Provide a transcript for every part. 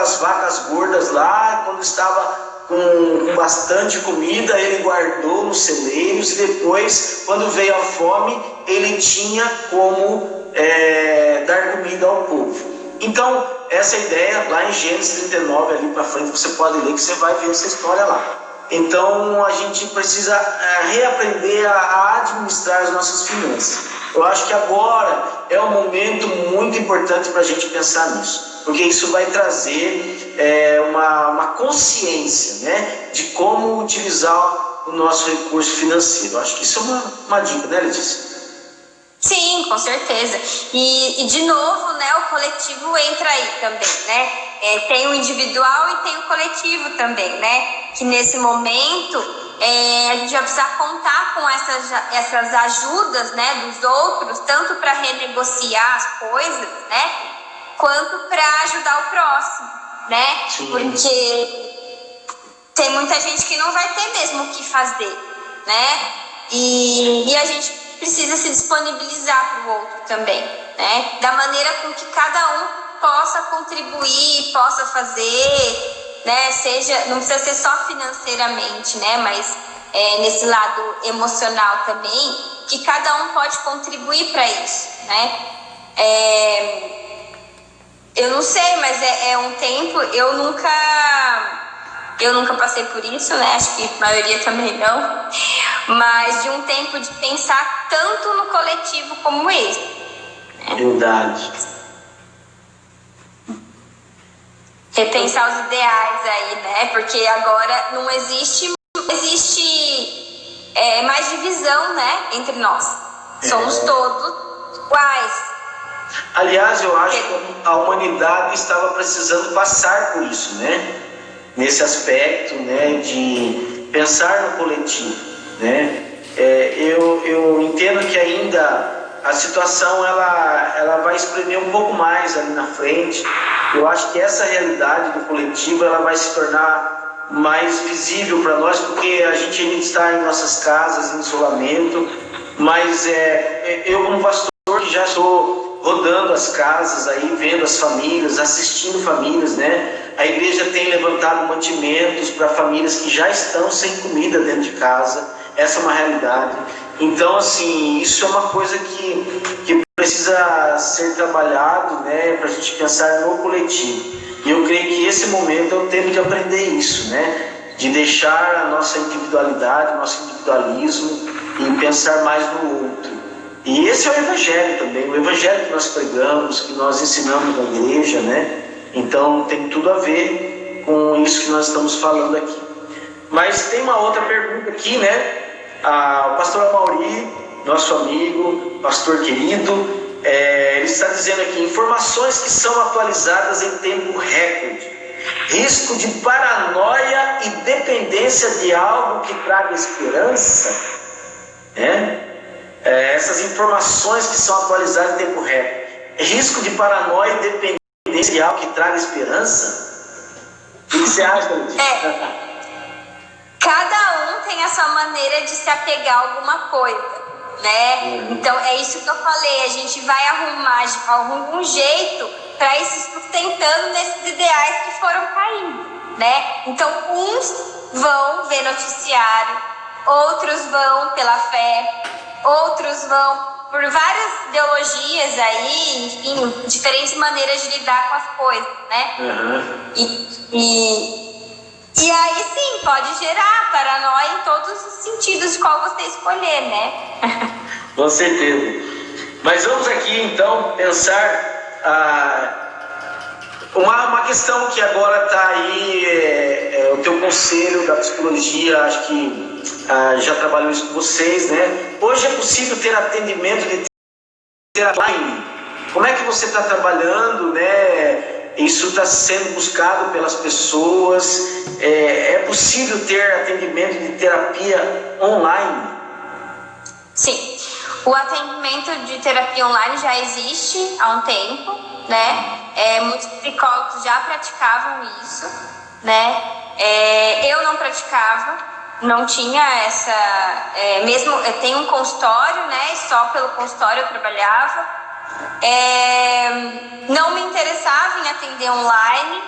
aquelas vacas gordas lá, quando estava com bastante comida, ele guardou nos celeiros, e depois, quando veio a fome, ele tinha como dar comida ao povo. Então, essa ideia, lá em Gênesis 39, ali para frente, você pode ler, que você vai ver essa história lá. Então, a gente precisa reaprender a administrar as nossas finanças. Eu acho que agora é um momento muito importante para a gente pensar nisso, porque isso vai trazer uma consciência, né, de como utilizar o nosso recurso financeiro. Eu acho que isso é uma dica, né, Letícia? Sim, com certeza. E de novo, né, o coletivo entra aí também, né? Tem o individual e tem o coletivo também, né? Que nesse momento a gente vai precisar contar com essas ajudas, né, dos outros, tanto para renegociar as coisas, né, quanto para ajudar o próximo, né? Sim. Porque tem muita gente que não vai ter mesmo o que fazer, né? E a gente precisa se disponibilizar para o outro também, né? Da maneira com que cada um possa contribuir, possa fazer, né? Não precisa ser só financeiramente, né? Mas nesse lado emocional também, que cada um pode contribuir para isso, né? Eu não sei, mas é um tempo, eu nunca passei por isso, né? Acho que a maioria também não. Mas de um tempo de pensar tanto no coletivo como esse. Né? Verdade. Repensar os ideais aí, né? Porque agora não existe mais divisão, né? Entre nós. Somos todos iguais. Aliás, eu acho que a humanidade estava precisando passar por isso, né? Nesse aspecto, né, de pensar no coletivo, né? Eu entendo que ainda a situação ela vai espremer um pouco mais ali na frente. Eu acho que essa realidade do coletivo ela vai se tornar mais visível para nós, porque a gente ainda está em nossas casas, em isolamento, mas eu como pastor que já estou rodando as casas aí, vendo as famílias, assistindo famílias, né? A igreja tem levantado mantimentos para famílias que já estão sem comida dentro de casa. Essa é uma realidade. Então, assim, isso é uma coisa que precisa ser trabalhado, né? Para a gente pensar no coletivo. E eu creio que esse momento é o tempo de aprender isso, né? De deixar a nossa individualidade, o nosso individualismo e pensar mais no outro. E esse é o Evangelho também, o Evangelho que nós pregamos, que nós ensinamos na igreja, né? Então tem tudo a ver com isso que nós estamos falando aqui. Mas tem uma outra pergunta aqui, né? O pastor Amauri, nosso amigo, pastor querido, ele está dizendo aqui: informações que são atualizadas em tempo recorde, risco de paranoia e dependência de algo que traga esperança, né? Essas informações que são atualizadas em tempo recorde, risco de paranoia e dependência de algo que traga esperança? O que você acha, Letícia? Cada um tem a sua maneira de se apegar a alguma coisa, né? Então é isso que eu falei, a gente vai arrumar de algum jeito para ir se sustentando nesses ideais que foram caindo, né? Então uns vão ver noticiário, outros vão pela fé, outros vão por várias ideologias aí, enfim, diferentes maneiras de lidar com as coisas, né? E aí sim, pode gerar paranoia em todos os sentidos de qual você escolher, né? Com certeza. Mas vamos aqui então pensar uma questão que agora está aí, o teu conselho da psicologia, acho que já trabalhou isso com vocês, né? Hoje é possível ter atendimento de terapia online. Como é que você está trabalhando, né? Isso está sendo buscado pelas pessoas. É possível ter atendimento de terapia online? Sim, o atendimento de terapia online já existe há um tempo, né? Muitos psicólogos já praticavam isso, né? Eu não praticava, não tinha essa... mesmo eu tenho um consultório, né? E só pelo consultório eu trabalhava. Não me interessava em atender online,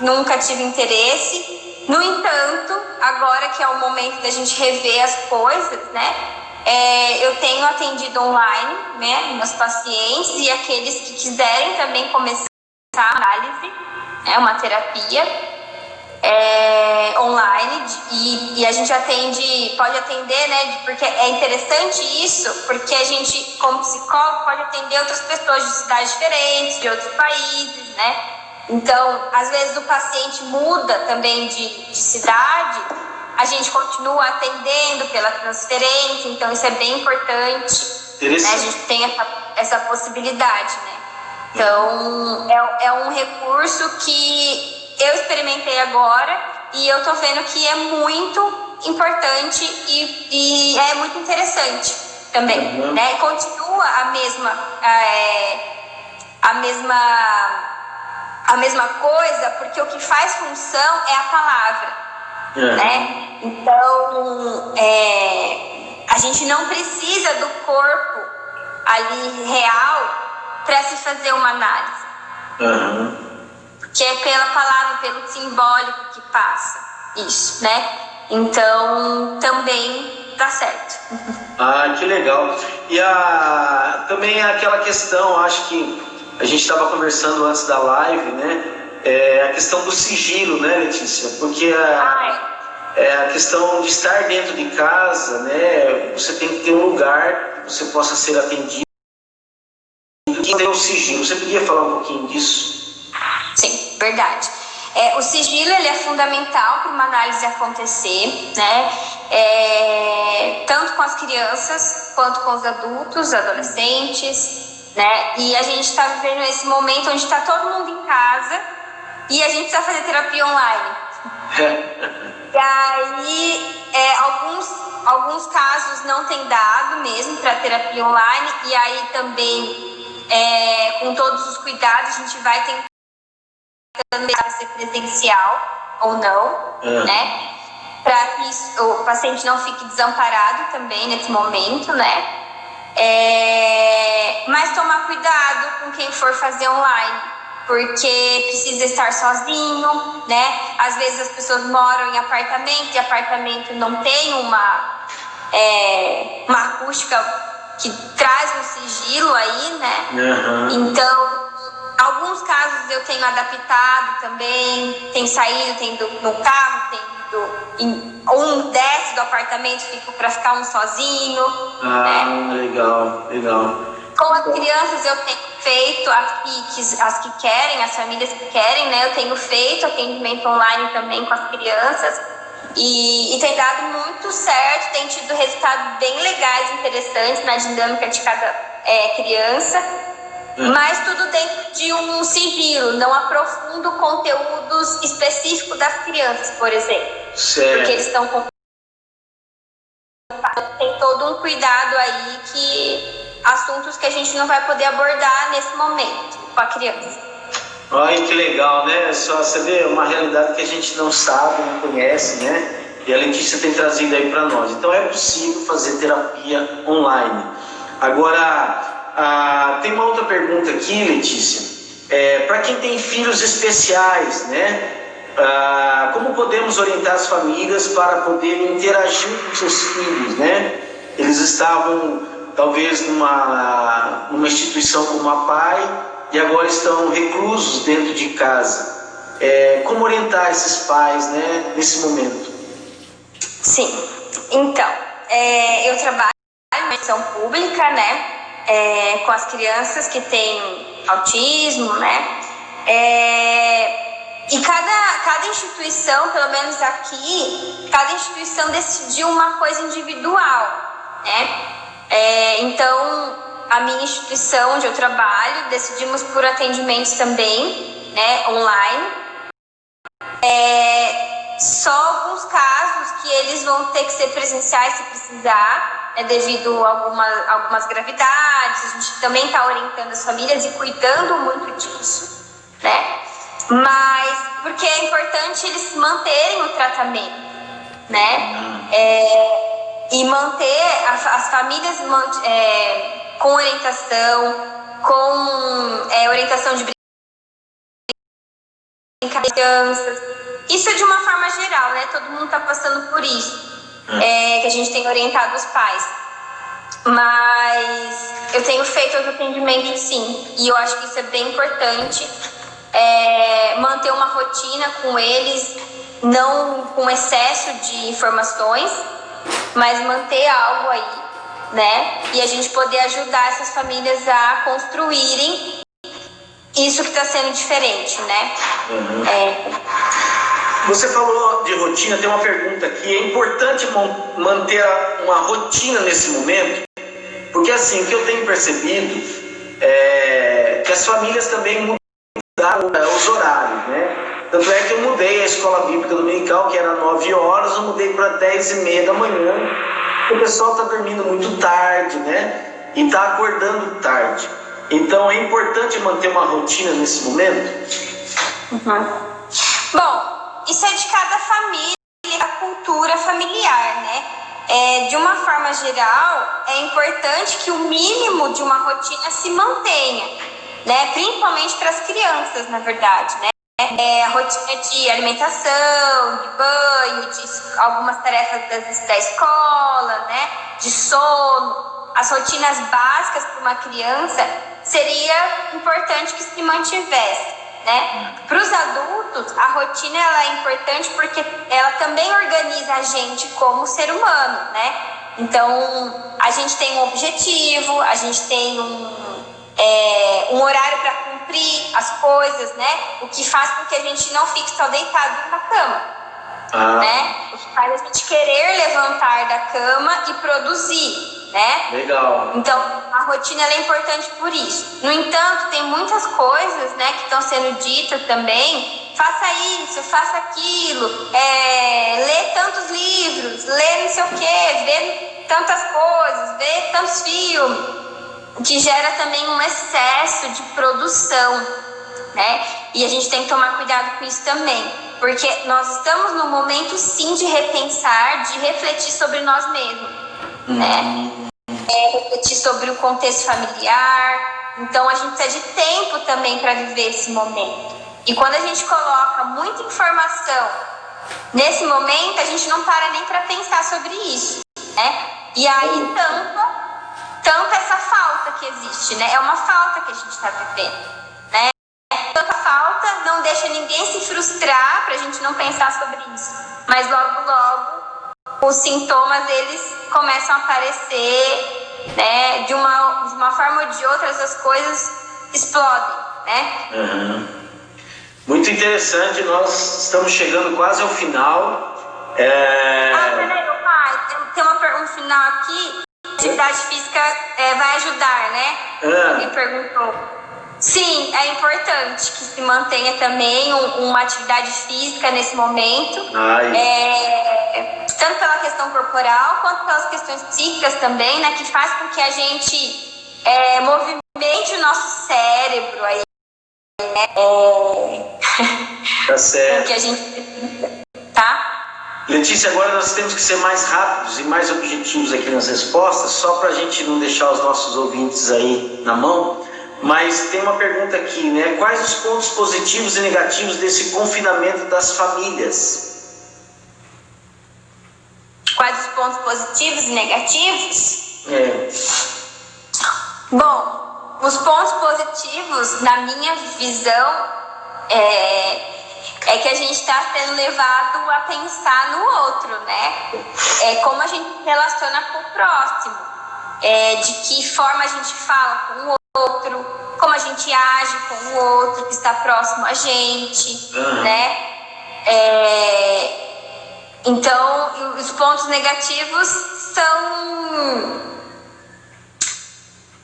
nunca tive interesse. No entanto, agora que é o momento da gente rever as coisas, né? Eu tenho atendido online, né, meus pacientes e aqueles que quiserem também começar a análise, uma terapia online, e a gente pode atender, né, porque é interessante isso, porque a gente, como psicólogo, pode atender outras pessoas de cidades diferentes, de outros países, né? Então, às vezes o paciente muda também de cidade, a gente continua atendendo pela transferência, então isso é bem importante, né? A gente tem essa possibilidade, né? Então, é um recurso que eu experimentei agora e eu tô vendo que é muito importante e é muito interessante também, né? Continua a mesma coisa, porque o que faz função é a palavra, né? Então, a gente não precisa do corpo ali real para se fazer uma análise. Que é pela palavra, pelo simbólico que passa isso, né? Então, também dá certo. Que legal. E também aquela questão, acho que a gente estava conversando antes da live, né? A questão do sigilo, né, Letícia? Porque a questão de estar dentro de casa, né? Você tem que ter um lugar que você possa ser atendido e ter o sigilo. Você podia falar um pouquinho disso? Sim, verdade. O sigilo ele é fundamental para uma análise acontecer, né? Tanto com as crianças quanto com os adultos, adolescentes, né? E a gente está vivendo esse momento onde está todo mundo em casa e a gente precisa fazer terapia online. E aí, alguns casos não tem dado mesmo para terapia online, e aí também, com todos os cuidados, a gente vai tentar também ser presencial ou não, né? Para que o paciente não fique desamparado também nesse momento, né? Mas tomar cuidado com quem for fazer online, porque precisa estar sozinho, né? Às vezes as pessoas moram em apartamento e apartamento não tem uma acústica que traz um sigilo aí, né? Então, alguns casos eu tenho adaptado também, tem saído, tem ido no carro, tem ido um desce do apartamento, fica para ficar um sozinho. Né? Legal. Com as crianças eu tenho feito, as que querem, as famílias que querem, né? Eu tenho feito atendimento online também com as crianças e tem dado muito certo, tem tido resultados bem legais, interessantes na dinâmica de cada criança, mas tudo dentro de um sigilo, não aprofundo conteúdos específicos das crianças, por exemplo. Certo. Porque eles estão com... Tem todo um cuidado aí assuntos que a gente não vai poder abordar nesse momento com a criança. Olha que legal, né? Só você vê uma realidade que a gente não sabe, não conhece, né? E a Letícia tem trazido aí para nós. Então é possível fazer terapia online. Agora, tem uma outra pergunta aqui, Letícia. Para quem tem filhos especiais, né? Como podemos orientar as famílias para poderem interagir com seus filhos, né? Eles estavam talvez numa instituição como a PAI e agora estão reclusos dentro de casa. Como orientar esses pais, né, nesse momento? Sim, então, eu trabalho em uma instituição pública, né, com as crianças que têm autismo, né, e cada instituição, pelo menos aqui, cada instituição decidiu uma coisa individual, né? Então, a minha instituição onde eu trabalho, decidimos por atendimentos também, né, online. Só alguns casos que eles vão ter que ser presenciais se precisar, né, devido a algumas gravidades. A gente também está orientando as famílias e cuidando muito disso, né? Mas porque é importante eles manterem o tratamento, né? E manter as famílias com orientação, com orientação de brincadeira, crianças. Isso é de uma forma geral, né? Todo mundo está passando por isso, que a gente tem orientado os pais. Mas eu tenho feito os atendimentos, sim, e eu acho que isso é bem importante, manter uma rotina com eles, não com excesso de informações, mas manter algo aí, né? E a gente poder ajudar essas famílias a construírem isso que está sendo diferente, né? Você falou de rotina, tem uma pergunta aqui. É importante manter uma rotina nesse momento? Porque assim, o que eu tenho percebido é que as famílias também mudaram os horários, né? Tanto é que eu mudei a escola bíblica dominical, que era 9 horas, eu mudei para 10h30 da manhã. O pessoal está dormindo muito tarde, né? E está acordando tarde. Então é importante manter uma rotina nesse momento? Bom, isso é de cada família, da cultura familiar, né? De uma forma geral, é importante que o mínimo de uma rotina se mantenha, né? Principalmente para as crianças, na verdade, né? A rotina de alimentação, de banho, de algumas tarefas da escola, né? De sono, as rotinas básicas para uma criança seria importante que se mantivesse, né? Para os adultos, a rotina ela é importante porque ela também organiza a gente como ser humano, né? Então, a gente tem um objetivo, a gente tem um horário para cumprir as coisas, né? O que faz com que a gente não fique só deitado na cama, né? O que faz a gente querer levantar da cama e produzir, né? Legal. Então, a rotina ela é importante por isso. No entanto, tem muitas coisas, né, que estão sendo ditas também. Faça isso, faça aquilo, lê tantos livros, lê não sei o quê, vê tantas coisas, vê tantos filmes, o que gera também um excesso de produção, né? E a gente tem que tomar cuidado com isso também, porque nós estamos no momento, sim, de repensar, de refletir sobre nós mesmos, né? Refletir sobre o contexto familiar. Então a gente precisa de tempo também para viver esse momento. E quando a gente coloca muita informação nesse momento, a gente não para nem para pensar sobre isso, né? E aí tampa essa falta que existe, né? É uma falta que a gente está vivendo, né? Tanta falta não deixa ninguém se frustrar para a gente não pensar sobre isso. Mas logo os sintomas eles começam a aparecer, né? De uma forma ou de outra, as coisas explodem, né? Muito interessante, nós estamos chegando quase ao final. Peraí, pai, tem um final aqui. Atividade física vai ajudar, né? Ele perguntou. Sim, é importante que se mantenha também uma atividade física nesse momento. Tanto pela questão corporal quanto pelas questões psíquicas também, né? Que faz com que a gente movimente o nosso cérebro aí, né? Tá certo. Que a gente precisa, tá? Letícia, agora nós temos que ser mais rápidos e mais objetivos aqui nas respostas, só para a gente não deixar os nossos ouvintes aí na mão. Mas tem uma pergunta aqui, né? Quais os pontos positivos e negativos desse confinamento das famílias? Quais os pontos positivos e negativos? Bom, os pontos positivos, na minha visão, é que a gente está sendo levado a pensar no outro, né? Como a gente se relaciona com o próximo, de que forma a gente fala com o outro, como a gente age com o outro que está próximo a gente, né? Então, os pontos negativos são...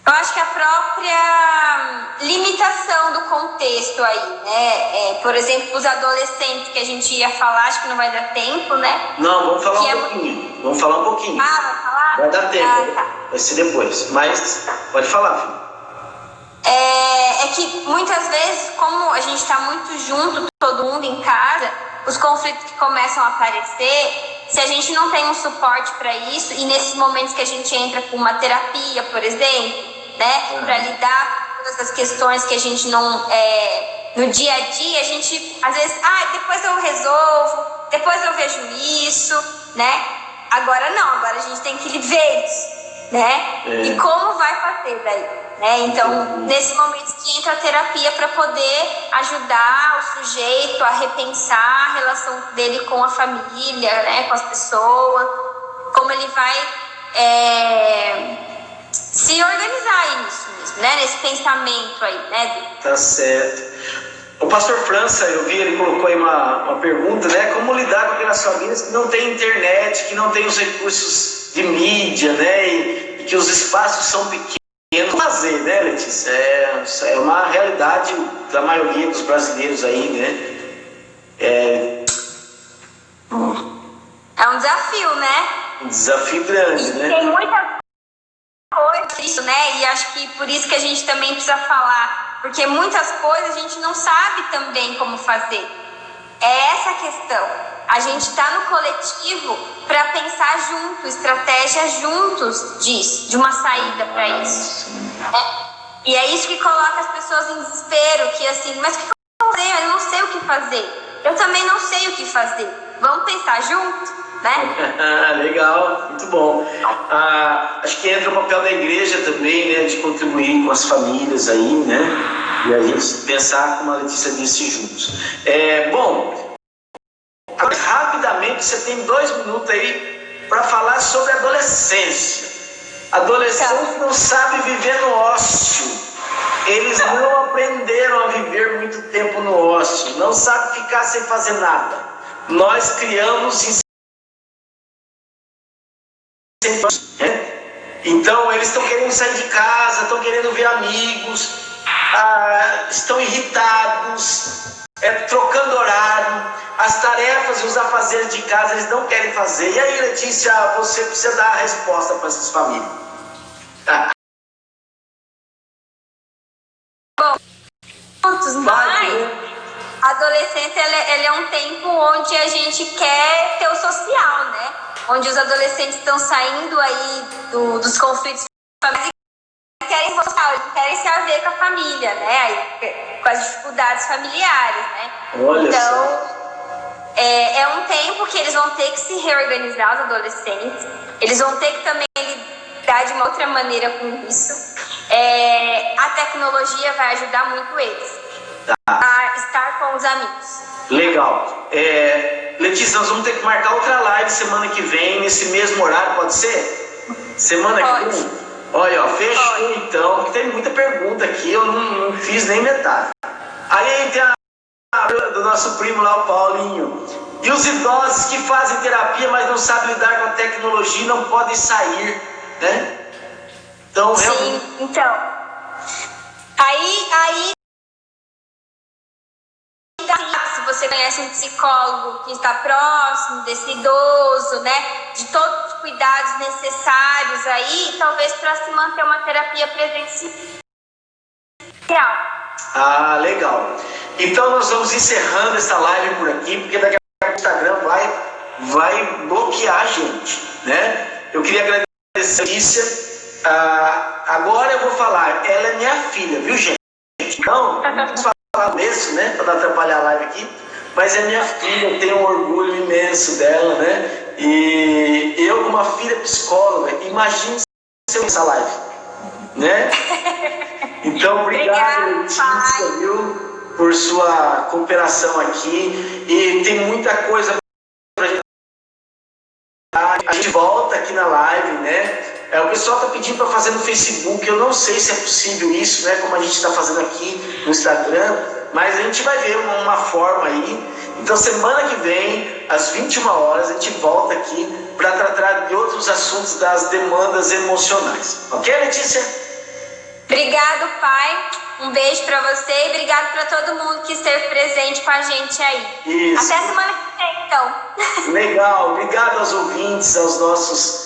Eu acho que a própria limitação do contexto aí, né? Por exemplo, os adolescentes que a gente ia falar, acho que não vai dar tempo, né? Não, vamos falar um pouquinho. Vamos falar um pouquinho. Vai falar? Vai dar tempo. Tá. Vai ser depois. Mas pode falar, filho. É que muitas vezes, como a gente está muito junto, todo mundo em casa, os conflitos que começam a aparecer, se a gente não tem um suporte para isso, e nesses momentos que a gente entra com uma terapia, por exemplo, né, para lidar com todas as questões que a gente não no dia a dia, a gente, às vezes, depois eu resolvo, depois eu vejo isso, né? Agora não, agora a gente tem que ver isso, né? E como vai fazer daí, né? Então, nesse momento que entra a terapia para poder ajudar o sujeito a repensar a relação dele com a família, né? Com as pessoas, como ele vai se organizar nisso mesmo, né? Nesse pensamento aí, né? Tá certo. O pastor França, eu vi, ele colocou aí uma pergunta, né? Como lidar com aquelas famílias que não têm internet, que não têm os recursos de mídia, né? E que os espaços são pequenos. Fazer, né, Letícia? É uma realidade da maioria dos brasileiros aí, né? É um desafio, né? Um desafio grande, né? Tem muita coisa disso, né? E acho que por isso que a gente também precisa falar, porque muitas coisas a gente não sabe também como fazer. É essa a questão. A gente está no coletivo para pensar junto, estratégias juntos disso, de uma saída para isso. E é isso que coloca as pessoas em desespero, que assim, mas o que eu vou fazer? Eu não sei o que fazer. Eu também não sei o que fazer. Vamos pensar junto, né? Legal, muito bom. Acho que entra o papel da igreja também, né, de contribuir com as famílias aí, né, e a gente pensar, como a Letícia disse, juntos. Bom, rapidamente, você tem 2 minutos aí para falar sobre a adolescência. Adolescente não sabe viver no ócio. Eles não aprenderam a viver muito tempo no ócio. Não sabe ficar sem fazer nada. Nós criamos então eles estão querendo sair de casa, estão querendo ver amigos, estão irritados, trocando horário, as tarefas e os afazeres de casa eles não querem fazer. E aí, Letícia, você precisa dar a resposta para essas famílias. Mas a adolescência ela é um tempo onde a gente quer ter o social, né? Onde os adolescentes estão saindo aí dos conflitos familiares e querem social, eles querem se haver com a família, né? Aí, com as dificuldades familiares, né? Então, é um tempo que eles vão ter que se reorganizar, os adolescentes. Eles vão ter que também lidar de uma outra maneira com isso. A tecnologia vai ajudar muito eles a estar com os amigos. Legal. Letícia, nós vamos ter que marcar outra live semana que vem, nesse mesmo horário, pode ser? Semana que vem? Olha, fechou então, porque tem muita pergunta aqui, eu não fiz nem metade. Aí tem a do nosso primo lá, o Paulinho. E os idosos que fazem terapia, mas não sabem lidar com a tecnologia, não podem sair, né? Então, sim, então. Aí se você conhece um psicólogo que está próximo desse idoso, né, de todos os cuidados necessários aí, talvez para se manter uma terapia presencial. Legal. Então nós vamos encerrando essa live por aqui, porque daqui a pouco o Instagram vai bloquear a gente, né? Eu queria agradecer a Letícia. Agora eu vou falar, ela é minha filha, viu, gente? Então, vamos falar mesmo, né? Para não atrapalhar a live aqui. Mas é minha filha, eu tenho um orgulho imenso dela, né? E eu, uma filha psicóloga, imagine se eu essa live, né? Então, obrigado, Letícia, viu, por sua cooperação aqui. E tem muita coisa pra gente. A gente volta aqui na live, né? O pessoal está pedindo para fazer no Facebook. Eu não sei se é possível isso, né? Como a gente está fazendo aqui no Instagram, mas a gente vai ver uma forma aí. Então, semana que vem, às 21 horas, a gente volta aqui para tratar de outros assuntos das demandas emocionais. Ok, Letícia? Obrigado, pai. Um beijo para você e obrigado para todo mundo que esteve presente com a gente aí. Isso. Até semana que vem, então. Legal. Obrigado aos ouvintes, aos nossos